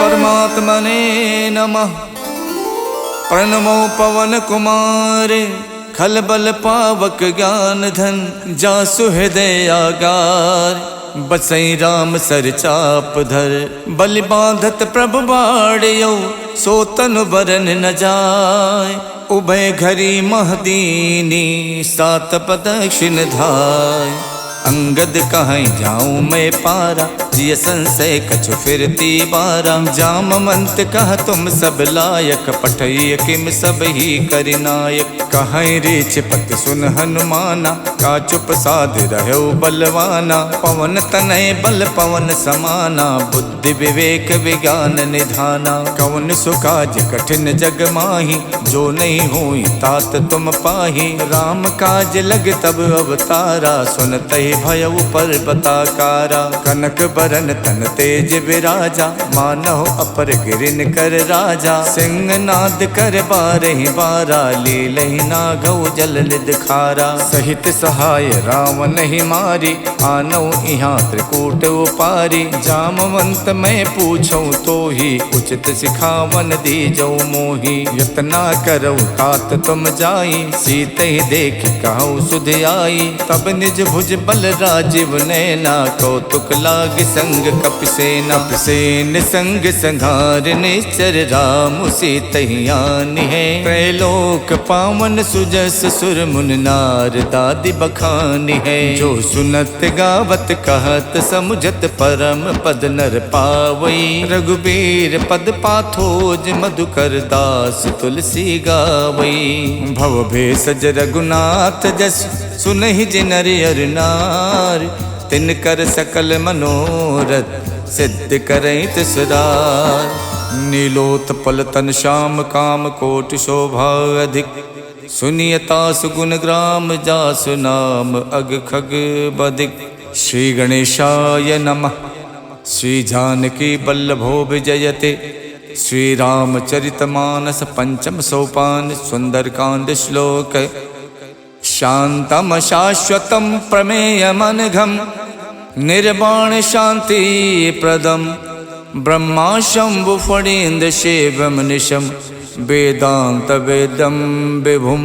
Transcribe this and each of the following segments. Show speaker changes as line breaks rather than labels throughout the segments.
परमात्मने नमः। प्रणमो पवन कुमारे खलबल पावक ज्ञान धन जासु हृदय आगार। बसई राम सर चाप धर बलि बांधत प्रभु बाड़ियो सो तनु बरन न जाय। उभय घरी महदीनी सात प्रदक्षिण धाय। अंगद कहीं जाऊं मैं पारा जिय संशय कछु फिरती बारा। जामवंत कह तुम सब लायक पठय किम सब ही करिनायक। कहीं रीछ पति सुन हनुमाना का चुप साध रहो बलवाना। पवन तनय बल पवन समाना बुद्धि विवेक विज्ञान निधाना। कवन सुकाज कठिन जग माही जो नहीं हुई तात तुम पाही। राम काज लग तब अवतारा सुनते भयउ पर्वताकारा। कनक बरन तन तेज विराजा मानहो अपर गिरिन कर राजा। सिंह नाद कर बारहि बारा लीलहि नागौ जल निध खारा। सहित सहाय रावण ही मारी आनौ इहाँ त्रिकूट उपारी। जामवंत मैं पूछूं तो ही उचित सिखावन दीजौ मोही। यतना करौ तात तुम जाई सीते ही देख कहु सुध आई। तब निज भुज बल राजीव नैना कौतुक लाग संग कपिसेना। कपिसेन संग संघार निश्चर राम सीतहियान है। त्रैलोक पावन सुजस सुर मुन नार दादि बखान है। जो सुनत गावत कहत समुझत परम पद नर पावई। रघुबीर पद पाथोज मधुकर दास तुलसी गावई। भव भेषज रघुनाथ जस सुनहि जिनर अर नार। तिन कर सकल मनोरथ सिद्ध करई तिसरार। नीलोत्पल तन श्याम काम कोटि शोभा अधिक। सुनियता सुगुण ग्राम जासु नाम अग खग बदिक। श्री गणेशाय नमः। श्री जानकी बल्लभो विजयते। श्री रामचरितमानस पंचम सोपान सुंदरकांड श्लोक। शांतम शाश्वतम प्रमेयमनघम निर्वाण शांति प्रदम। ब्रह्मा शंभु फणीन्द्र शिवम निशम वेदांत वेदम विभुम।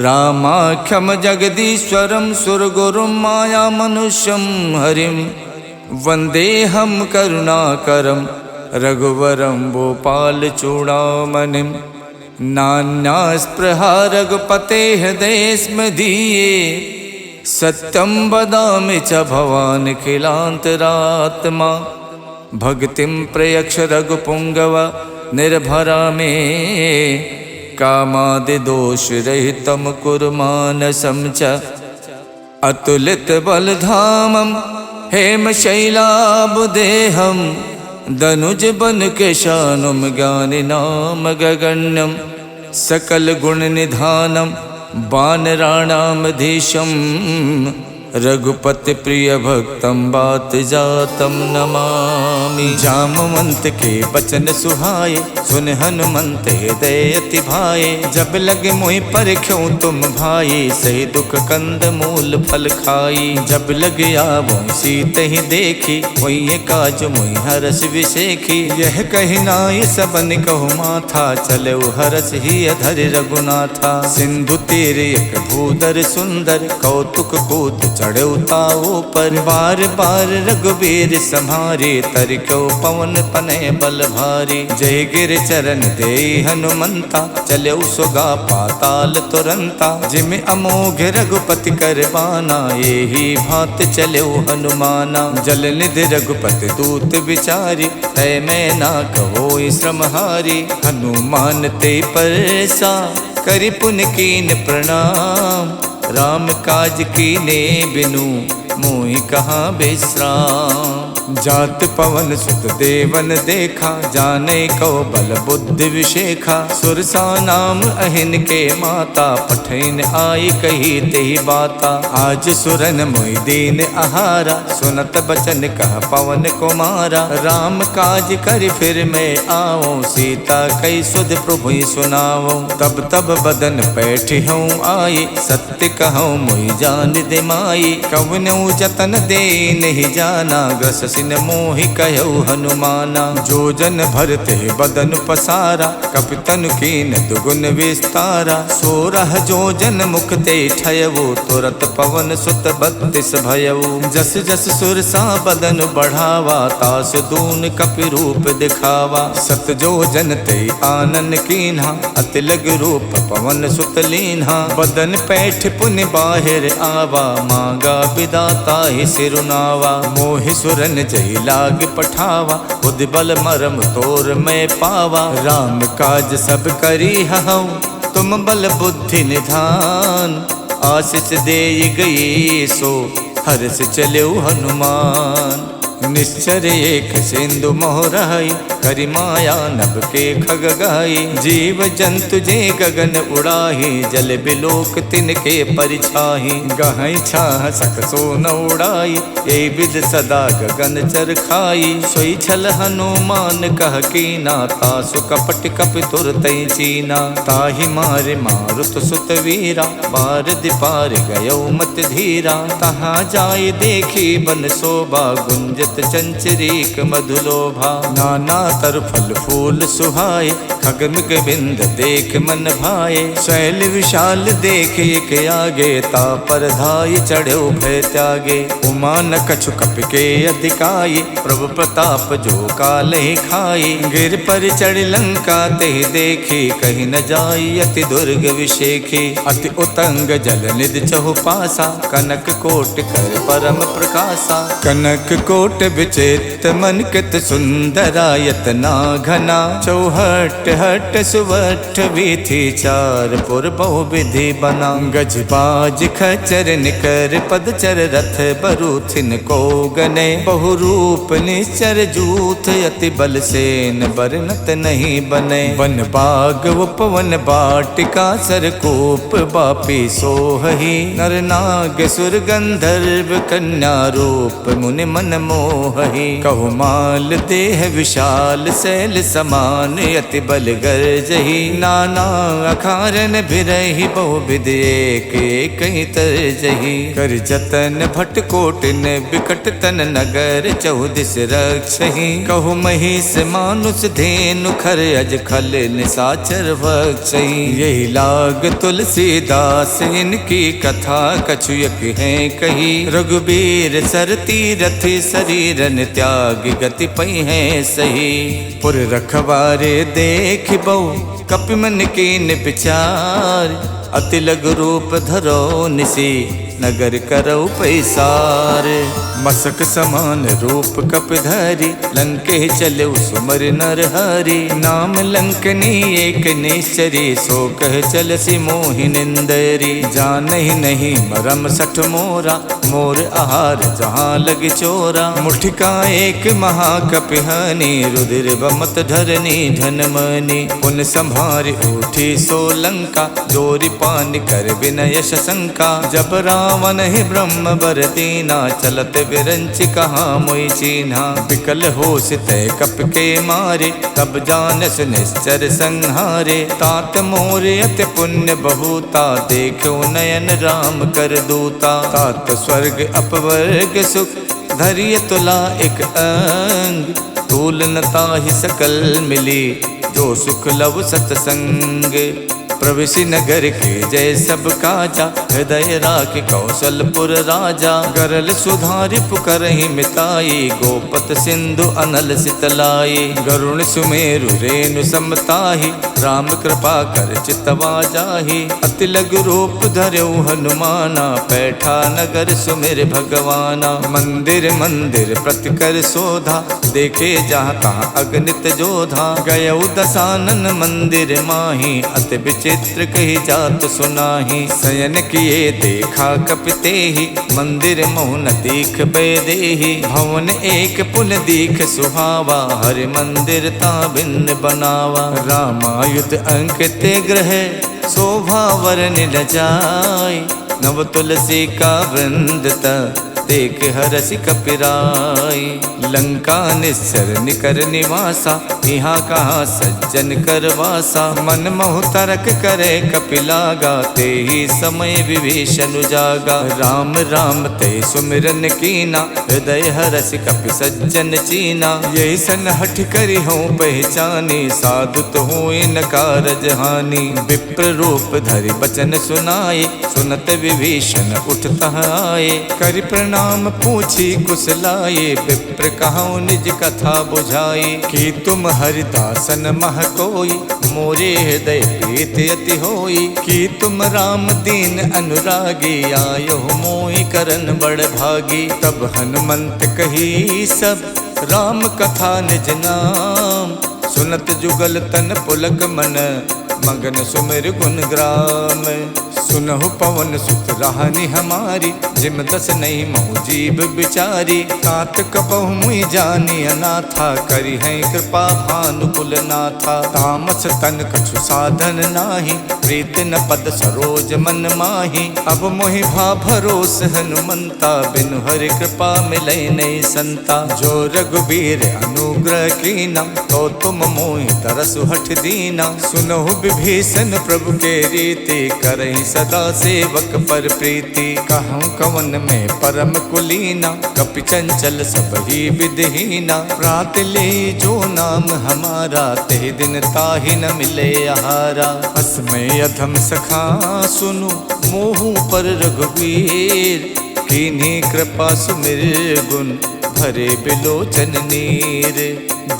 रामाख्यम जगदीश्वरम सुरगुरुम माया मनुष्यम हरिम। वंदेहम करुणाकरम रघुवरम भोपाल चूड़ामणिम। नान्या स्पृहा रघुपते हृदय स्मदीये। सत्यम वदामि च भवान् खिलान्तरात्मा। भक्तिं प्रयक्ष रघुपुंगव निर्भरा मे। कामादि दोष रहितं कुरु मानसं च। अतुलित बलधामं हेमशैलाबुदेहं। दनुज बन केशानुम ज्ञानि नाम गगण्यम। सकल गुण निधानम वानराणामधीशम। रघुपति प्रिय भक्तम बात जातम नमामि। जामवंत के बचन सुहाए सुन हनुमंत हृदय अति भाए। जब लगे मोहि परख्यों तुम भाई सही दुख कंद मूल फल खाई। जब लग आवो सीत ही देखी वही काज मोहि हरस विशेखी। यह कही नाय सबन कहु माथा चले हरस ही अधर रघुनाथा। सिंधु तीर एक भूधर सुंदर कौतुक कूद चढ़े ताओ पर। बार बार रघुबीर सम्हारे तरक्यो पवन तनय बल भारी। जय गिर चरण दे हनुमंता चलो सुगा पाताल तुरंता। जिम अमोघ रघुपति कर बाना यही भात चलो हनुमाना। जल निधि रघुपति दूत विचारी तय मैं ना कहो श्रमहारी। हनुमान ते परसा करि पुन कीन प्रणाम। राम काज कीने बिनु मोहि कहाँ विश्राम। जात पवन सुत देवन देखा जाने को बल बुद्धि विशेखा। सुरसा नाम अहिन के माता पठैन आई कही तेहि बाता। आज सुरन मोहि दीन आहारा सुनत बचन कह पवन कुमारा। राम काज कर फिर मैं आओ सीता कई सुध प्रभु सुनाओ। तब तब बदन बैठी हूँ आई सत्य कहूँ मोहि जान दिमाई। कवनऊ जत तन दे नहीं जाना, ग्रस सिन मोहि कहु हनुमाना। जो जन भरते बदन पसारा, कपितन कीन दुगुन विस्तारा। 16 जो जन मुख ते ठयवो, तुरत पवन सुत 32 भयवो। जस जस सुरसा बदन बढ़ावा, तास दून कपि रूप दिखावा। 7 जो जन ते आनन कीन्हा, अति लग रूप पवन सुत लीन्हा। बदन पैठ पुनि बाहिर आवा, मांगा विदाता ही सिरुनावा। मोहि सुरन जहि लाग पठावा, बुद्धि बल मरम तोर मैं पावा। राम काज सब करी हऊँ, तुम बल बुद्धि निधान। आशीष दे गई सो, हर्ष चलो हनुमान। निश्चर एक सिंधु मोहराई, करि माया नभ के खग गाई। जीव जंतु जे गगन उड़ाही, जल बिलोक तिनके परिछाही। गहई छाह सक सो न उड़ाई, ए विद सदा गगन चर खाई। सोई छल हनुमान कह कीना, तासु कपट कपि तुरतै चीना। ताहि मारे मारुत सुत वीरा, बार दिपार गयो मत धीरा। तहाँ जाय देखी बन शोभा, गुंजत चंचरीक मधुलोभा। नाना तर फल फूल सुहाए, खगमिग बिंद देख मन भाए। शैल विशाल देख एक आगे, ता पर धाय चढ़ो भय त्यागे। उमा न कछु कपि के अधिकाये, प्रभु प्रताप जो कालहि खाए। गिर पर चढ़ लंका ते देखी, कहीं न जाई अति दुर्ग विशेखी। अति उतंग जल निधि चहु पासा, कनक कोट कर परम प्रकाशा। कनक कोट विचित्र मन कित सुंदरायत ना घना। चौहट हट सुवठ वीथी, चार पुर बहु विधि बना। गज बाज खचर निकर पदचर, रथ बरूथिन को गने। बहु रूप निश्चर जूथ, अति बल सेन बरनत नहीं बने। वन बाग उपवन बाटिका, सरकूप बापी सोहही। नर नाग सुर गंधर्व कन्या, रूप मुनि मन मोहही। कहु माल देह विशाल, शैल समान अति बल गर्जही। नाना अखारन बिरहि, बहु विधि एक एक तरजही। कर जतन भट कोटिन, बिकट तन नगर चौदिस रक्षही। कहु महिष मानुष धेनु, खर अज खल निसाचर भक्षही। यही लाग तुलसीदास, इनकी कथा कछुयक है कही। रघुबीर सरती रथि, शरीरन त्याग गति पई है सही। पुर रखवारे देख बहु, कपि मन कीन विचार। अति लघु रूप धरो निसी, नगर करौ पैसार। मसक समान रूप कपिधरि, लंके चलो सुमर नर हरि। नाम लंकनी एक निश्चरी, सो कह चलसी मोहि निंदरी। जानहि नहीं मरम सठ मोरा, मोर आहार जहाँ लग चोरा। मुठिका एक महाकपिहानी, रुधिर बमत धरनी धनमनी। पुन संभार उठी सो लंका, जोरि पान कर विनय शंका। जब रावण ही ब्रह्म बर दीना, चलत विरंच कहाँ मोई चीन्हा। विकल होश तय कप के मारे, तब जानस निश्चर संहारे। तात मोर अति पुण्य बहुता, देखो नयन राम कर दूता। तात स्वर्ग अपवर्ग सुख, धरिय तुला एक अंग। तूल न ताहि सकल मिली, जो सुख लव सतसंग। प्रविशि नगर के जय सब काजा, हृदय राख कौशलपुर राजा। गरल सुधारि पुकरहि मिताई, गोपत सिंधु अनल सितलाई। गरुण सुमेरु रेणु समताहि, राम कृपा कर चितवा जाहि। अति लघु रूप धरौ हनुमाना, पैठा नगर सुमिर भगवाना। मंदिर मंदिर प्रति कर शोधा, देखे जहाँ तहाँ अगणित जोधा। गयौ दसानन मंदिर माही, अति चित्र कही जात सुनाही। शयन किए देखा कपिते ही, मंदिर मोहन दीख बेदेही। भवन एक पुन दीख सुहावा, हरि मंदिर ता भिन्न बनावा। रामायुध अंकित ग्रह, शोभा वरन न जाय। नव तुलसी का वृंद देख हरसि कपिराई। लंका निस्सर निकर निवासा, यहाँ कहाँ सज्जन कर वासा। मन मोह तरक करे कपिलागा, ते ही समय विभीषण जागा। राम राम ते सुमिरन कीना, हृदय हरसि कपि सज्जन चीना। यही सन हठ करी हूँ पहचानी, साधु तो हूँ इन कारज हानि। विप्र रूप धरि बचन सुनाए, सुनत विभीषण उठता आए। करि प्रणाम पूछी कुशलाए, विप्र कहूँ निज कथा बुझाई। कि तुम हरिदासन मह कोई, मोरे हृदय प्रीत अति होई। कि तुम राम दीन अनुरागी, आयो मोहि करन बड़ भागी। तब हनुमंत कही सब, राम कथा निज नाम। सुनत जुगल तन पुलक मन, मगन सुमिर गुण ग्राम। सुनहु पवन सुत राहनि हमारी, जिम दस नहीं महु जीव बिचारी। तात कपहु मुई जानी अनाथा, करी है कृपा भानुकुल नाथा। तामस तन कछु साधन नाही, प्रीत न पद सरोज मन माही। अब मोहि भा भरोस हनुमंता, बिनु हरि कृपा मिलै नहीं संता। जो रघुबीर अनुग्रह कीना, तो तुम मोहि तरसु हठ दीना। सुनहु विभीषण प्रभु के रीति, करहि सदा सेवक पर प्रीति। कहूँ कवन में परम कुलीना, कपि चंचल सब ही विधहीना। प्रात ले जो नाम हमारा, ते दिन ताहि न मिले आहारा। असमय अधम सखा सुनु, मोहु पर रघुवीर। कीन्ही कृपा सुमिर गुण, भरे बिलोचन नीर।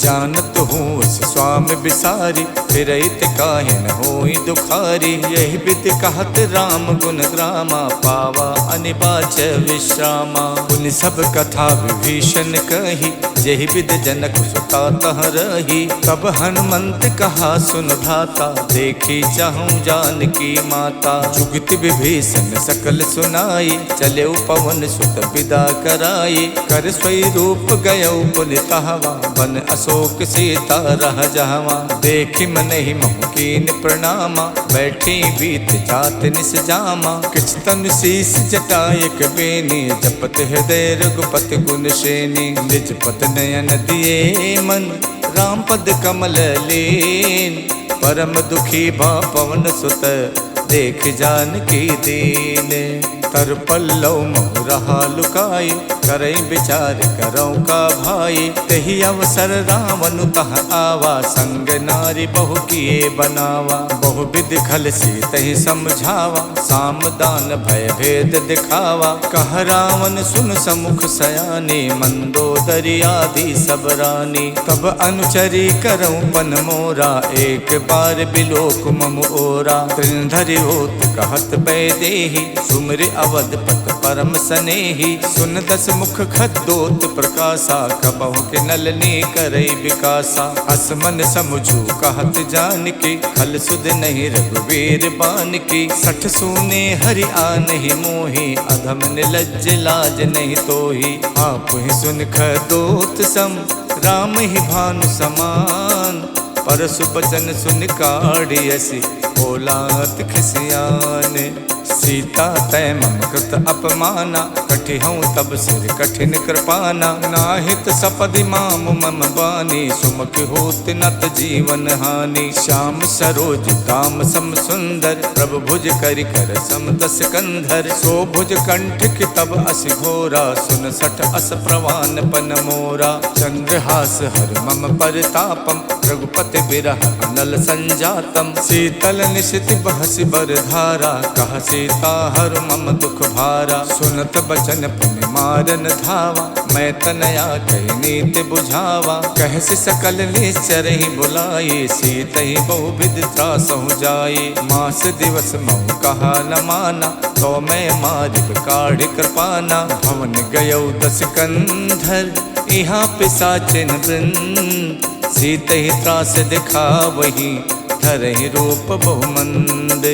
जानत हूँ उस स्वामी बिसारी, फिरहित काहे न होई दुखारी। यही विधि कहत राम गुण ग्रामा, पावा अनिबाच विश्रामा। पुनि सब कथा विभीषण कही, यही विधि जनक सुता तह रही। तब हनुमंत कहा सुन भ्राता, देखी चाहूँ जानकी माता। जुगत विभीषण सकल सुनाई, चले पवन सुत विदा कराई। कर स्वई रूप गयो पुनि तहवा, बन अशोक सीता रह जहवा। देखि मन ही मोह कीन प्रणामा, बैठी बीत जात निस जामा। किछ तन शीस जटायक बेनी, जपत हृदय रघुपति गुण श्रेणी। निज पत नयन दिए मन, राम पद कमल लीन। परम दुखी भा पवन सुत, देख जानकी दीन। तर पल्लव मोह रहा लुकाई, करई विचार करौ का भाई। तही अवसर रावण तह आवा, संग नारी बहु किए बनावा। बहु विधि खल सी तही समझावा, साम दान भय भेद दिखावा। कह रावण सुन समुख सयानी, मंदोदरी आदि सब रानी। तब अनुचरी करौ पन मोरा, एक बार बिलोक मम ओरा। त्रिनधरि होत कहत बैदेही, सुमिर अवधपत परम सनेही। सुन दस मुख खद्दोत प्रकाशा, कबहु के नलनी करई विकासा। अस मन समझू कहत जानकी, खल सुध नहीं रघुवीर बानकी। सठ सूने हरि आनहि मोहि, अधम निलज्ज लाज नहीं तोहि। आप ही सुन खद्दोत सम, राम ही भानु समान। परसु बचन सुन काढ़ियसि, बोलात खिसियान। सीता तय मम कृत अपमाना, कठिहऊँ तब सिर कठिन कृपाना। नाहित सपदि माम मम बानी, सुमुख होत नत जीवन हानि। श्याम सरोज दाम सम सुंदर, प्रभु भुज करि कर सम दस कंधर। सो भुज कंठ की तब अस घोरा, सुन सठ अस प्रवान पन मोरा। चंद्रहास हर मम परितापम, रघुपति बिरह अनल संजातम। शीतल निशित बहसि बर धारा, कह सीता हर मम दुख भारा। सुनत बचन पुनि मारन धावा, मैं तनया कही नीति बुझावा। कहसि सकल निश्चर ही बुलाई, सीत ही बहु विधि त्रासहु जाई। मास दिवस महु कहा न माना, तो मैं मारिब काढ़ कृपाना। भवन गयो दस कंधर, यहाँ पिशाचिन वृंद। सीत ही त्रास दिखा वही, धरहि रूप बहुमंद।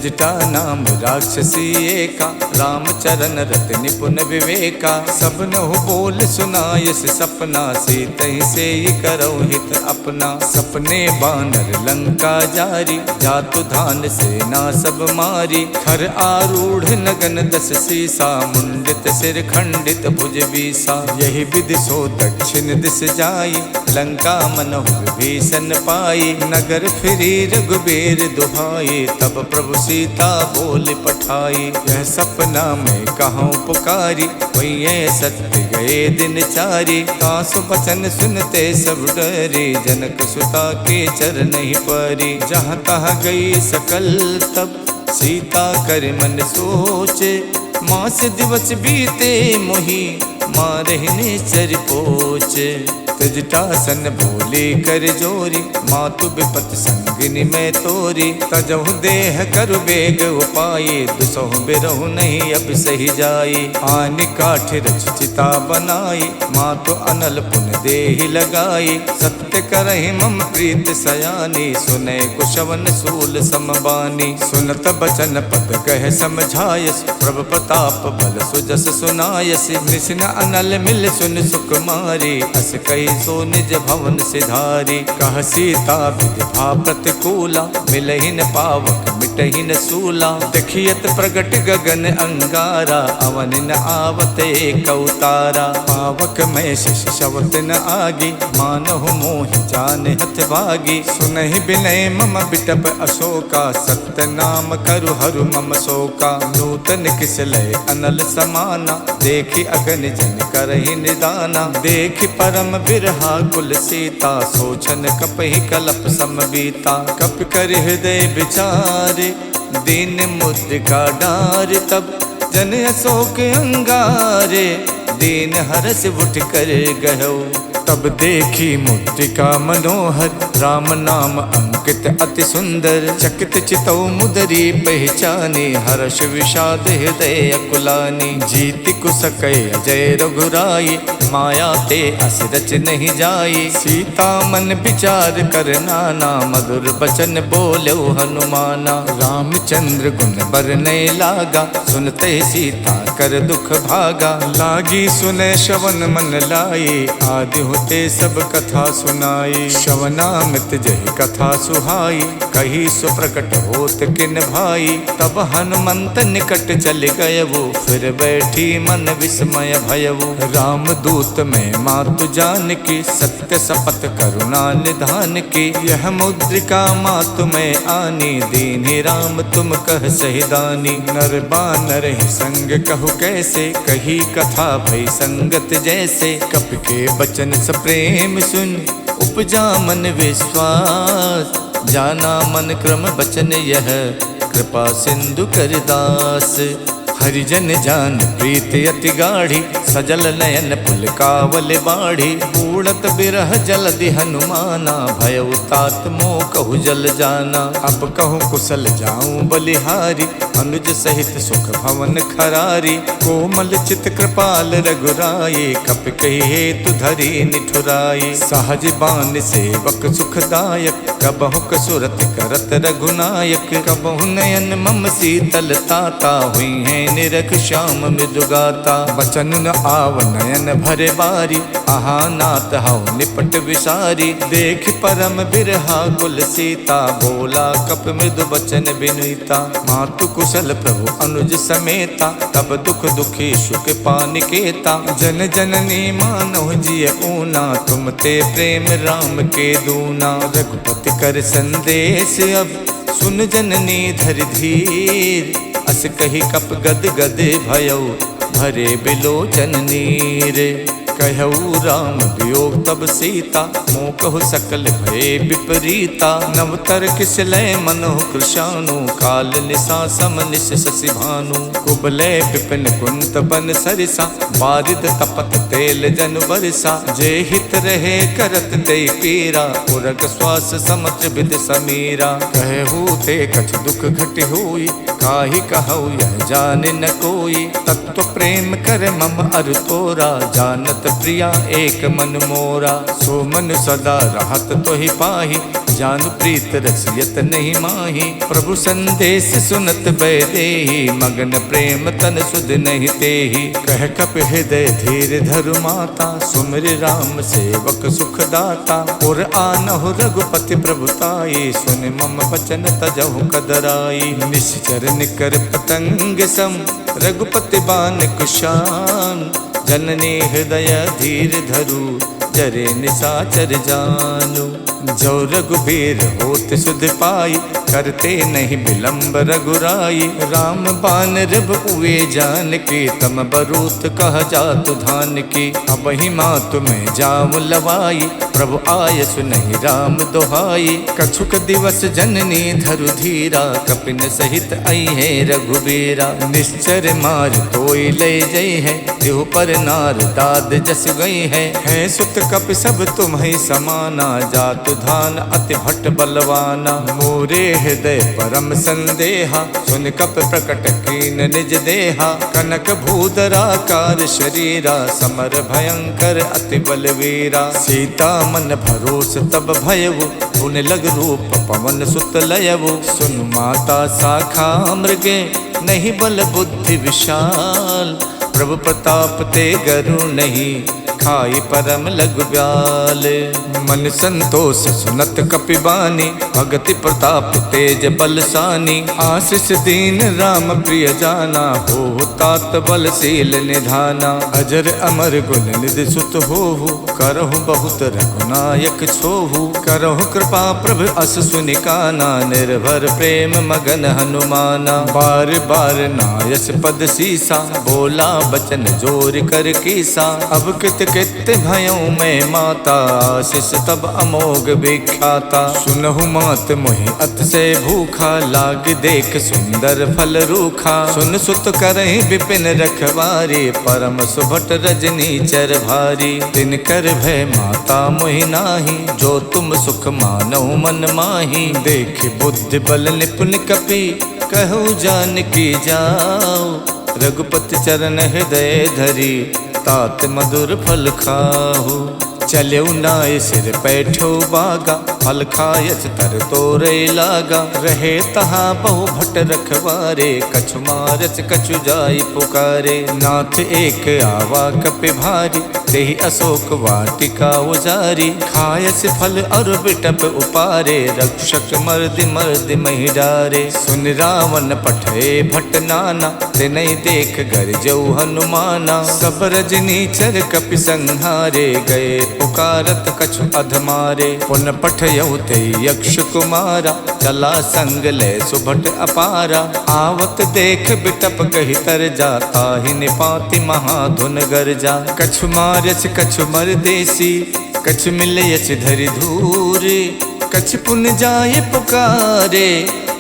जटा नाम राक्षसी एका, रामचरण रत निपुण विवेका। सबनहु बोल सुनायस सपना, सीतहि से करो हित अपना। सपने बानर लंका जारी, जातु धान सेना सब मारी। खर आरूढ़ नगन दस सीसा, मुंडित सिर खंडित भुज बीसा। यही विधि सो दक्षिण दिस जाई, लंका मनहु विभीषण पाई। नगर फिरी रघुबीर दुहाई, तब प्रभु सीता बोल पठाई। यह सपना में कहूँ पुकारी, वही सत्य गए दिन चारी। तासु बचन सुनते सब डरे, जनक सुता के चरण ही परी। जहाँ तहाँ गई सकल तब, सीता कर मन सोचे। मास दिवस बीते मोही, मारहिने चर पोचे। तजटासन बोले कर जोरी, मातु विपत संगिनी में तोरी। तजहु देह कर बेग उपाये, दुसहु बिरहु नहीं अब सही जाई। आनि काठ रच चिता बनाई, मातु अनल पुन देहि लगाई। सत्य करहि मम प्रीत सयानी, सुने कुशवन सूल समबानी। सुनत बचन पद कह समझायस, प्रभ प्रताप बल सुजस सुनायस। निसिन अनल मिल सुन सुकुमारी, अस कही सो निज भवन सिधारी। कह सीता विधि भा प्रतिकूला, मिलहि न पावक मिटहि न सूला। देखियत प्रगट गगन अंगारा, अवन न आवत एक अवतारा। पावक में शिष शवत न आगी, मानहु मोहि जान हथ भागी। सुनहि बिनय मम बिटप अशोका, सत्य नाम करु हरु मम शोका। नूतन किसलय अनल समाना, देखि अगन जन करहि निदाना। देखि परम बिरहा कुल सीता, सोचन कपहि कलप समबीता। कप कर हृदय विचारे, दीन मुद्रिका डार। तब जन अशोक अंगारे, दीन हरस उठ कर गयो। तब देखी मुद्रिका मनोहर, राम नाम अंकित अति सुंदर। चकित चितौ मुदरी पहचानी, हर्ष विषाद हृदय अकुलानी। जीति कुसकय अजय रघुराई, माया ते अस रच नहीं जाई। सीता मन विचार कर नाना, मधुर बचन बोलो हनुमाना। रामचंद्र गुण बरनय लागा, सुनते सीता कर दुख भागा। लागी सुने श्रवण मन लाई, आदि होते सब कथा सुनाई। श्रवणामृत जहि कथा सुहाई, कही सुप्रकट होत किन भाई। तब हनुमंत निकट चल गयवो, फिर बैठी मन विस्मय भयवो। राम दूत में मातु जान की, सत्य शपथ करुणा निधान की। यह मुद्रिका मातु में आनी, दीन्हि राम तुम कह सहिदानी। नर बानर ही संग कहु कैसे, कही कथा भई संगत जैसे। कप के बचन प्रेम सुन, उपजा मन विश्वास। जाना मन क्रम बचन यह, कृपा सिंधु कर दास। हरिजन जान प्रीत अति गाढ़ी, सजल नयन पुलकावल बाढ़ी। उड़त बिरह जलधि हनुमाना, भयउ तात मोह कहु जल जाना। अब कहूँ कुशल जाऊं बलिहारी, अनुज सहित सुख भवन खरारी। कोमल चित कृपाल रघुराई, कप कही हेतु धरी निठुराई। सहज बान सेवक सुखदायक, कबहु कसुरत करत रघुनायक। कबहु नयन मम शीतल ताता, हुई है निरख श्याम मृदुगाता। बचन न आव नयन भरे बारी, आहा नाथ हऊ निपट विसारी। देख परम बिरहा कुल सीता, बोला कप मृदु बचन बिनुता। मातु कुशल प्रभु अनुज समेता, तब दुख दुखी सुख पानिकेता। जन जननी मानव जिय ऊना, तुम ते प्रेम राम के दूना। रघुपति कर संदेश अब, सुन जननी धर धीर। अस कही कप गद गद भयउ, भरे बिलोचन नीर। कहऊ राम वियोग तब सीता, मोह कहु सकल भय विपरीता। नवतर किसलय मनोह कृशानु, काल निशा सम निश शशि भानु। कुबलय विपिन कुंत बन सरिसा, बारिद तपत तेल जन बरसा। जे हित रहे करत ते पीरा, उरग श्वास समत्र विद समीरा। कहू ते कछ दुख घट होई, काहि कहऊ यह जान न कोई। तत्व प्रेम कर मम अर तोरा, जानत प्रिया एक मन मोरा। सो मन सदा रहत तो ही पाही, जान प्रीत रसियत नहीं माही। प्रभु संदेश सुनत बैदेही, मगन प्रेम तन सुध नहीं तेही। कह कप हृदय धीर धरु माता, सुमिर राम सेवक सुख दाता। और आनहु रघुपति प्रभुताई, सुन मम बचन तजहु कदराई। निश्चर निकर पतंग सम, रघुपति बान कुशान। जननी हृदय धीर धरु, जरे निसाचर जानु। जो रघुबीर होत सुध पाई, करते नहीं विलंब रघुराई। राम बान रब उए जान की, तम बरूत कह जातु धान की। अब ही माँ तुम्हें जाम लवाई, प्रभु आय सुनहि राम दोहाई। कछुक दिवस जननी धरु धीरा, कपिन सहित आई है रघुबीरा। निश्चर मार तोई ले जई है, देहु पर नार दाद जस गई है। सुत कप सब तुम्हें समाना, जातु धान अति भट्ट बलवाना। मोरे हृदय परम संदेहा, सुन कप प्रकट कीन निज देहा। कनक भूधराकार शरीरा, समर भयंकर अति बलवीरा। सीता मन भरोस तब भयउ, पुन लग रूप पवन सुत लयउ। सुन माता शाखा मृगे, नहीं बल बुद्धि विशाल। प्रभु प्रताप ते गरु नहीं, खाई परम लघु ब्याल। मन संतोष सुनत कपिबानी, भगति प्रताप तेज बलसानी। आशीष दीन राम प्रिय जाना, हो तात बलशील निधाना। अजर अमर गुण निधि सुत होहु, करहु बहुत रघुनायक छोहु। करहु कृपा प्रभु अस सुनिकाना, निर्भर प्रेम मगन हनुमाना। बार बार नायस पद सीसा, बोला बचन जोर कर कीसा। अब कित कित भयों में माता, आशीष तब अमोघ विख्याता। सुनहु मात मोहि अत से भूखा, लाग देख सुंदर फल रूखा। सुन सुत करहि विपिन रखवारी, परम सुभट रजनी चर भारी। तिन कर भय माता मोहि नाही, जो तुम सुख मानौ मन माही। देख बुद्धि बल निपुण कपि, कहु जानकी जाओ। रघुपति चरण हृदय धरी, तात मधुर फल खाहु। चलऊ नाय सिर पैठो बागा, फल खायस तर तोरे लागा। रहे तहाँ बहु भट रखवारे, कछु मारस कछु जाई पुकारे। नाथ एक आवा कपि भारी, देहि अशोक वाटिका उजारी। खायस फल और बिटप उपारे, रक्षक मर्दि मर्दि महि डारे। सुन रावण पठे भट नाना, तिनहि देख गरजऊ हनुमाना। सब रजनीचर कपि संहारे, गए पुकारत कछु अधमारे। पुन पठयऊ ते यक्ष कुमारा, चला संग ले सुभट अपारा। आवत देख बिटप कहि तर जाता, ही निपाति महाधुन गरजा। कछु मारस कछु मरदेसी, कछु मिलयस धरि धूरे। कछु पुन जाय पुकारे,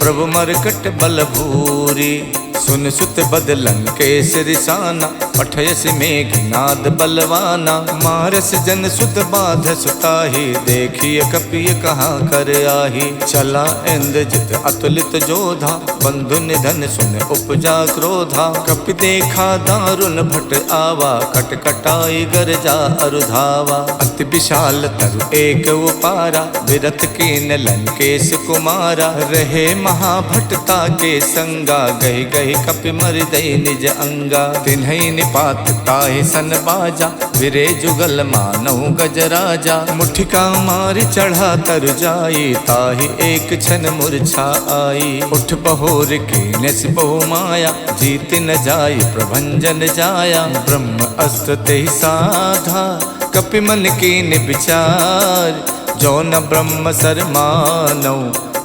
प्रभु मरकट बल भूरी। सुन सुत बदलन के सिरसाना, पठयस मेघनाद बलवाना। मारस जन सुत बाध सुताही, देखिय कपिय कहाँ कर आही। चला इंद्रजित अतुलित जोधा, बंधु निधन सुन उपजा क्रोधा। कपि देखा दारुण भट आवा, कटकटाई गरजा अरुधावा। अति विशाल तरु एक उपारा, विरथ कीन लंकेश कुमारा। रहे महाभटता के संगा, गहि गहि कपि मरदई निज अंगा। तिन्हई निपात ताहि सन बाजा, विरे जुगल मानहु गजराजा। मुठिका मार चढ़ा तर जाई, ताहि एक छन मूर्छा आई। उठ बहोर कीनस बहु माया, जीत न जाय प्रभंजन जाया। ब्रह्म अस्त्र तेहि साधा, कपि मन कीन विचार। जो न ब्रह्म सर मानौ,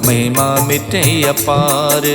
महिमा मिटे अपार।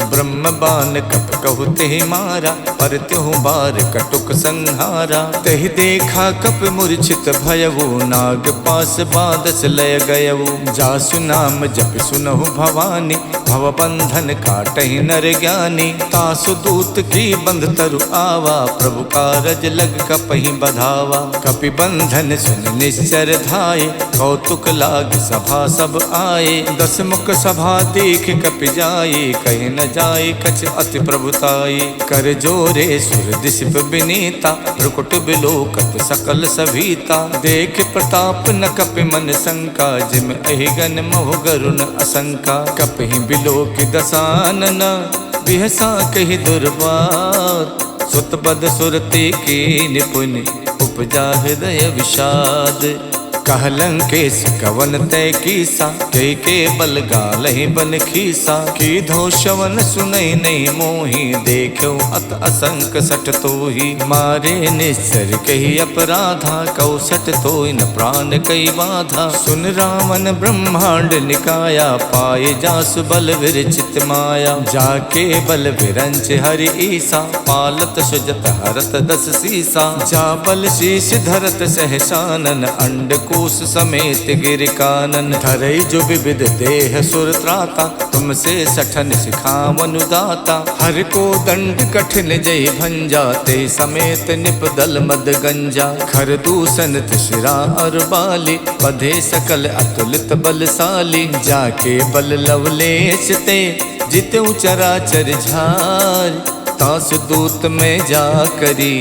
ब्रह्म बान कप कहु तेहि मारा, पर त्यों बार कटुक संहारा। तेहि देखा कप मूर्छित भयउ, नाग पास बादस लय गयउ। जासु नाम जप सुनहु भवानी, भव बंधन काटहि नर ज्ञानी। तासु दूत की बंध तरु आवा, प्रभु कारज लग कपहि बधावा। कपि बंधन सुन निश्चर धाये, कौतुक लाग सभा सब आए। दस मुख सभा देख कपि जाई, कहीं न जाई कछ अति प्रभुताई। कर जोरे सुर दिशप बिनीता, भ्रुकुट बिलोकत सकल सभीता। देख प्रताप न कपि मन शंका, जिम अहिगन मोह गरुण असंका। कपहि बिलोक दसानन, बिहसा कहि दुर्बात। सुत बद सुरते की निपुण, उपजा हृदय विषाद। कहलंकेश कवन तय कीसा, के बल गालहि बन खीसा। की धो शवन सुनई नहीं मोही, देखो अत असंक सट तोही। मारे निश्चर कही अपराधा, कौसट तोय न प्राण कई बाधा। सुन रावण ब्रह्मांड निकाया, पाए जासु बल विरचित माया। जाके बल विरंच हरि ईसा, पालत सुजत हरत दस सीसा। जा बल शीश धरत सहसानन, अंड कोश समेत गिर कानन। धरई जो विविध देह सुर त्राता, तुमसे सठन सिखावन दाता। हर को दंड कठिन जय भंजा, ते समेत निप दल मद गंजा। खर दूषण तिशिरा और बाली, बधे सकल अतुलित बलशाली। जाके बल लवलेश ते, जितु चराचर झार। तासु दूत में जा करी,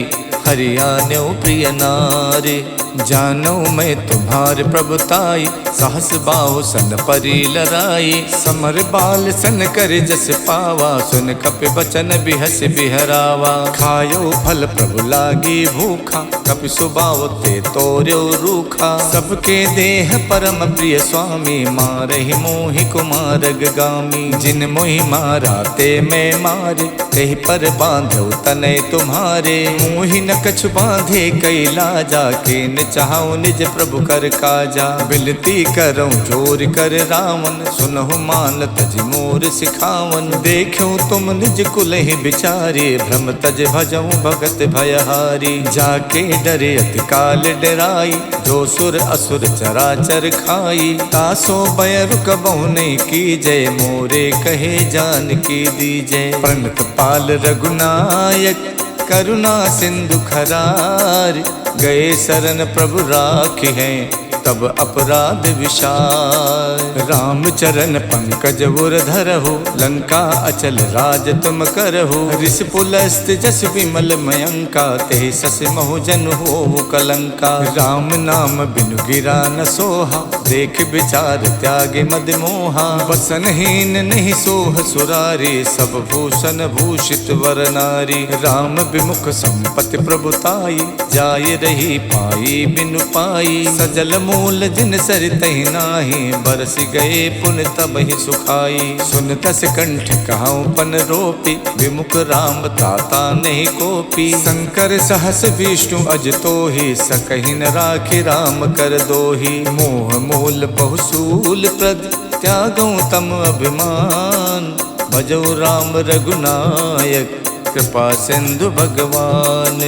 हरियाण्यो प्रिय नारी। जानो मैं तुम्हार प्रभुताई, सहस बाहु सन परी लराई। समर बाल सन कर जस पावा, सुन कपि बचन बिहस बिहरावा। खायो फल प्रभु लागी भूखा, कपि सुबाव ते तोर्यो रूखा। सबके देह परम प्रिय स्वामी, मारहि मोहि कुमारग गामी। जिन मोहि मारा ते मैं मारे, तेहि पर बांधो तनय तुम्हारे। मोहि न कछु बांधे कई लाजा, के न चाहूं निज प्रभु कर काजा। बिनती करऊं जोर कर रावण, सुनहु मान तज मोर सिखावन। देखूं तुम निज कुल ही बिचारे, भ्रम तज भजऊं भगत भयहारी। जाके डरे अति काल डराई, जो सुर असुर चराचर खाई। तासो भय रुकबहु नहीं कीजय, मोरे कहे जान की दीजय। प्रणत पाल रघुनायक, करुणा सिंधु खरार। गए शरण प्रभु राखी हैं, तब अपराध विशाल। राम चरण पंकज उर धरहु, लंका अचल राज तुम करहु। ऋष पुलस्त जस विमल मयंका, ते सस महु जन होवु कलंका। राम नाम बिनु गिरा न सोहा, देख विचार त्यागे मद मोहा। वसनहीन नहीं सोह सुरारी, सब भूषण भूषित वर नारी। राम विमुख संपत्ति प्रभुताई, जाय रही पाई बिनु पाई। सजल मूल जिन सरितहि नाही, बरस गए पुन तब ही सुखाई। सुन तस कंठ कहाऊं पन रोपी, विमुख राम ताता नहीं कोपी। शंकर सहस विष्णु अज तोहि, सकहि न राखि राम कर दोहि। मोह मूल बहुसूल प्रद, त्यागऊं तम अभिमान। भजौ राम रघुनायक, कृपा सिंधु भगवान।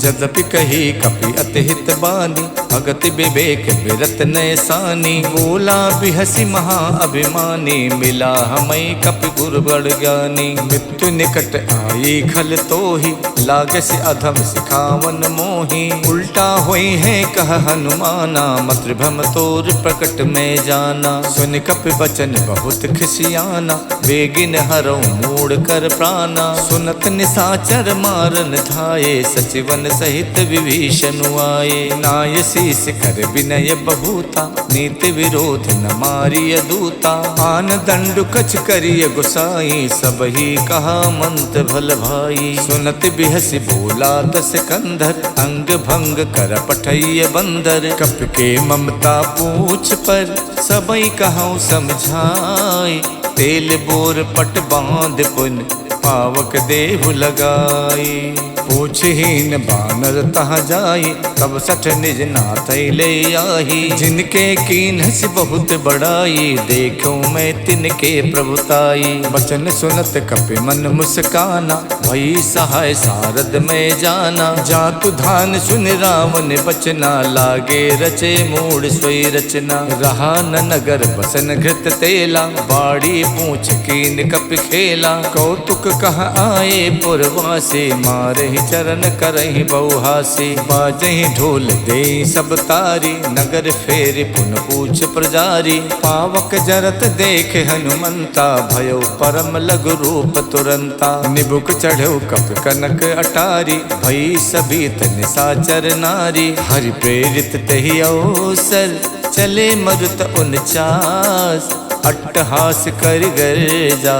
जदपि कही कपि अति हित बानी, भगति विवेक बिरत नैसानी। बोला बिहसी महा अभिमानी, मिला हमें कपि गुरु बड़ ज्ञानी। मृत्यु निकट आई खल तोहि, लागस अधम सिखावन मोहि। उल्टा होई है कह हनुमाना, मातृभ्रम तोर प्रकट में जाना। सुन कपि वचन बहुत खिसियाना, बेगिन हरौ मूड कर प्राणा। सुनत निसाचर मारन धाये, सचिवन सहित विभीषण आए। नाय शीस कर विनय बहुता, नीति विरोध न मारिय दूता। आन दंडु कछ करिय गुसाई, सब ही कहा मंत भल भाई। सुनत बिहसी बोला दस कंधर, अंग भंग कर पठैय बंदर। कप के ममता पूछ पर, सबई कहूँ समझाई। तेल बोर पट बांध पुन, पावक देहु लगाई। पूछहीन बानर तहाँ जाई, तब सठ निज नाथ ले आही। जिनके कीन्हस बहुत बड़ाई, देखूं मैं तिनके प्रभुताई। वचन सुनत कपि मन मुस्काना, भई सहाय सारद में जाना। जातु धान सुन रावण बचना, लागे रचे मूड सोई रचना। रहा न नगर बसन घृत तेला, बाड़ी पूछ कीन कपि खेला। कौतुक कह आए पुरवासे, मारे चरण करही बहुहासी। बाजही ढोल दे सब तारी, नगर फेरि पुन पूछ प्रजारी। पावक जरत देख हनुमंता, भयो परम लघु रूप तुरंता। निबुक चढ़ो कप कनक अटारी, भई सभीत निसाचर नारी। हरि प्रेरित तहि अवसर, चले मरुत 49। अट्टहास कर गर्जा,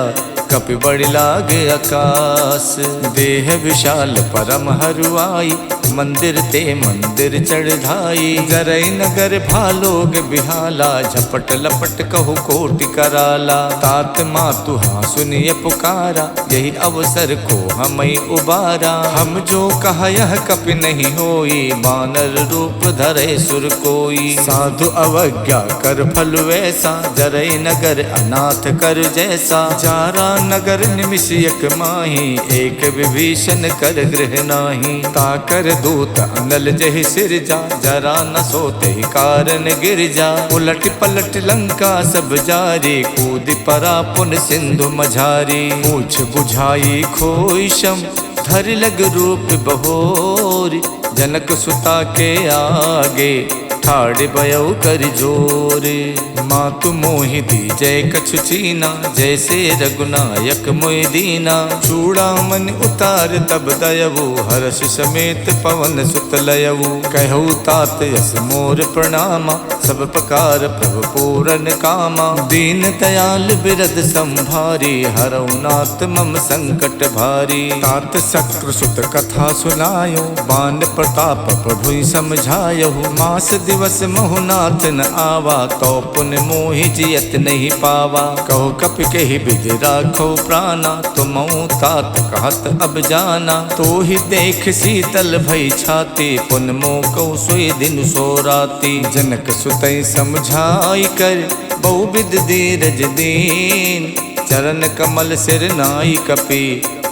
कपि बड़ लाग आकाश। देह विशाल परम हरुआई, मंदिर ते मंदिर चढ़ाई। जरई नगर भालोग बिहाला, झपट लपट कहु कोटि कराला। तात मातु हाँ सुनिय पुकारा, यही अवसर को हमें उबारा। हम जो कहा यह कपि नहीं होई, बानर रूप धरे सुर कोई। साधु अवज्ञा कर फल वैसा, जरई नगर अनाथ कर जैसा। जारा नगर निमिषयक माही, एक विभीषण कर गृह नाही। ताकर दूत अनल जहि सिरजा, जरा न सोते ही कारण गिर जा। उलट पलट लंका सब जारी, कूद परा पुन सिंधु मझारी। पूछ बुझाई खोई शम, धर लग रूप बहोरी। जनक सुता के आगे, ठाड़ भयो कर जोरे। मातु मोहि दी जय कछु चीना, जैसे रघुनायक मोहि दीना। चूड़ामन उतार तब दयवु, हर्ष समेत पवन सुत लयवु। कहु तात यस मोर प्रणामा, सब प्रकार प्रभु पूरन कामा। दीन दयाल बिरद संभारी, हरऊ नाथ मम संकट भारी। तात शक्र सुत कथा सुनायो, बान प्रताप प्रभु समझायो। मास दिवस महुनाथ न आवा, तो पुन मोहि जियत नहीं पावा। कहो कपि कहि विधि राखो प्राणा, तुम तात कहत अब जाना। तो ही देख शीतल भई छाती, पुन मोह कहु सोई दिन सो राती। जनक सुतई समझाई कर, बहुविध धीरज दीन। चरण कमल सिर नाई कपि,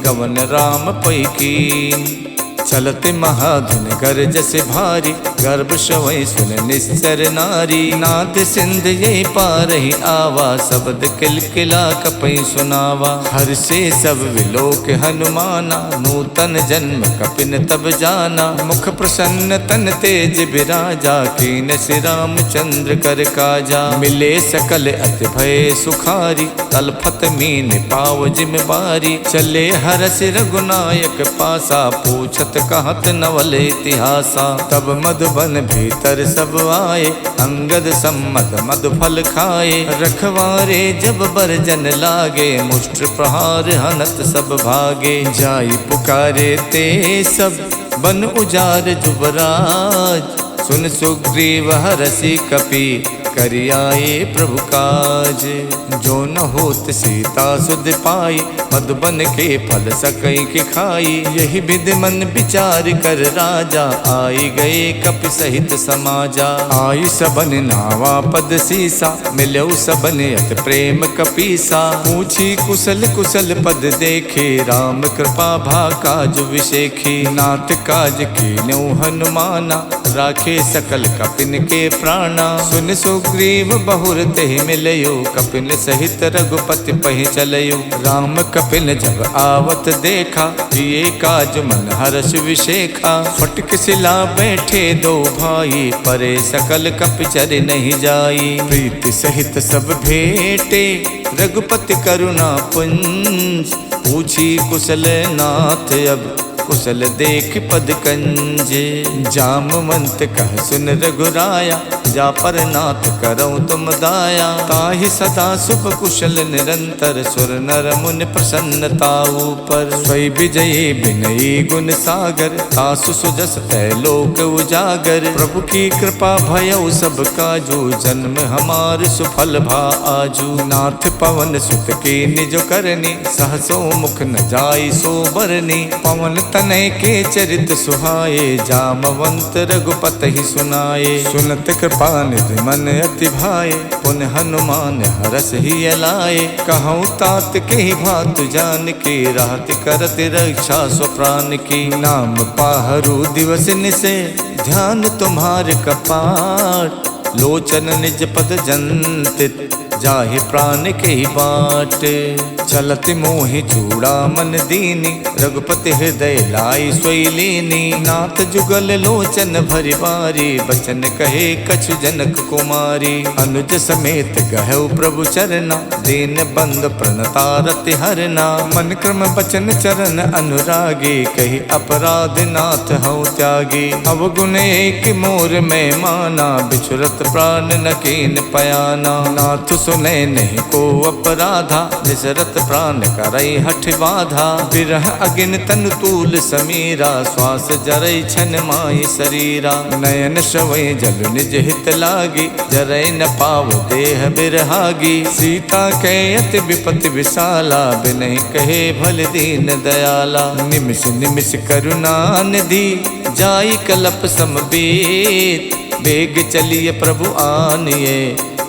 गवन राम पै कीन। चलते महाधुन गरजस भारी, गर्भ शवै सुन निश्चर नारी। नाद सिंध ये पारहि आवा, शब्द किलकिला कपै सुनावा। हर से सब विलोक हनुमाना, नूतन जन्म कपिन तब जाना। मुख प्रसन्न तन तेज बिराजा, कीन श्री रामचंद्र कर काजा। मिले सकल अति भय सुखारी, तलफत मीन पाव जिम बारी। चले हरस रघुनायक पासा, पूछत कहत नवल इतिहासा। तब मधुबन भीतर सब आए, अंगद सम्मत मधु फल खाए। रखवारे जब बरजन लागे, मुष्ट प्रहार हनत सब भागे। जाई पुकारे ते सब, बन उजार जुबराज। सुन सुग्रीव हरषि कपि, करियाए प्रभु काज। जो न होत सीता सुध पाई, मधुबन के फल सकई के खाई। यही विधि मन विचार कर राजा, आई गए कपि सहित समाजा। आई सबन नावा पद सीसा, मिलऊ सबन अत प्रेम कपीसा। पूछी कुशल कुशल पद देखे, राम कृपा भा काज विशेखी। नाथ काज कीन्यौ हनुमाना, राखे सकल कपिन के प्राणा। सुन सुग्रीव बहुर तेहि मिलयो, कपिन सहित रघुपति पहि चलयो। राम कपिन जब आवत देखा, ये काज मन हर्ष विशेखा। फटक सिला बैठे दो भाई, परे सकल कपि चर नहीं जाई। प्रीति सहित सब भेटे, रघुपति करुणा पुंज। पूछी कुशल नाथ अब, कुशल देख पद कंजे। जामवंत कह सुन रघुराया, जा पर नाथ करऊँ तुम दाया। ताहि सदा शुभ कुशल निरंतर, सुर नर मुनि प्रसन्नता ऊपर। स्वै विजयी विनयी गुण सागर, तासु सुजस तै लोक उजागर। प्रभु की कृपा भयउ सब काजू, जन्म हमार सुफल भा आजू। नाथ पवन सुत के निज करनी, सहसो मुख न जाई सो बरनी। पवन तनय के चरित सुहाए, जामवंत रघुपति ही सुनाए। सुनत कृपा निधि मन अति भाए, पुन हनुमान हरस ही अलाए। कहूँ तात के ही भातु जान के, राहत करत रक्षा स्वप्राण की। नाम पाहरु दिवस निसे, ध्यान तुम्हार कपाट। लोचन निज पद जंतित, जाहि प्राण के ही बाट। चलत मोहि चूड़ा मन दीनी, रघुपति हृदय लाई सोई लीनी। नाथ जुगल लोचन भरि बारी, बचन कहे कछु जनक कुमारी। अनुज समेत गहु प्रभु चरना, दीन बंद प्रणतारति हरना। मन क्रम बचन चरण अनुरागी, कही अपराध नाथ हऊँ त्यागी। अवगुण एक मोर में माना, बिछुरत प्राण न कीन पयाना। नाथ सुने नहीं को अपराधा, निसरत प्राण करई हठ बाधा। बिरह अगिन तन तूल समीरा, श्वास जरई छन माई शरीरा। नयन श्रवै जल निज हित लागी, जरई न पाव देह बिरहागी। सीता के अति विपति विशाला, बिनहि कहे भल दीन दयाला। निमिष निमिष करुणा निधि, जाई कलप समबीत। बेग चलिए प्रभु आनिए,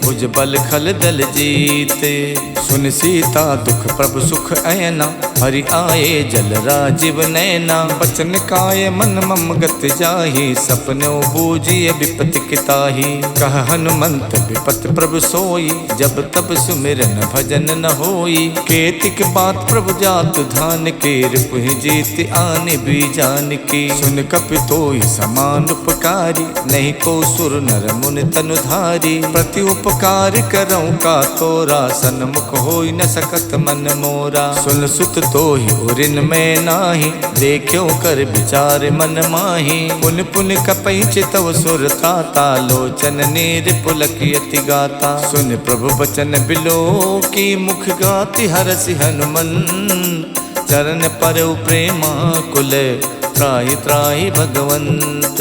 भुज बल खल दल जीते। सुन सीता दुख प्रभु सुख ऐना, हरि आए जल राजीव नैना। बचन काय मन मम गत जाहि, सपनो बूझिए विपति किताहि। कह हनुमंत विपत प्रभु सोई, जब तब सुमिरन भजन न होई। केतिक बात प्रभु जातु धान के, रिपुहि जीत आनि बीजान की। सुन कपि तोई समान उपकारी, नहीं को सुर नर मुनि तनुधारी। प्रति उपकार करऊँ का तोरा, सन्मुख होई न सकत मन मोरा। सुन सुत तो ही उरिन में नाही, देखो कर विचार मन माही। पुन पुन कपई चितव सुर ताता, लोचन नीर पुलक यति गाता। सुन प्रभु बचन बिलो की, मुख गाति हरसि हनुमंत। चरण पर प्रेमा कुल, त्राहि त्राहि भगवंत।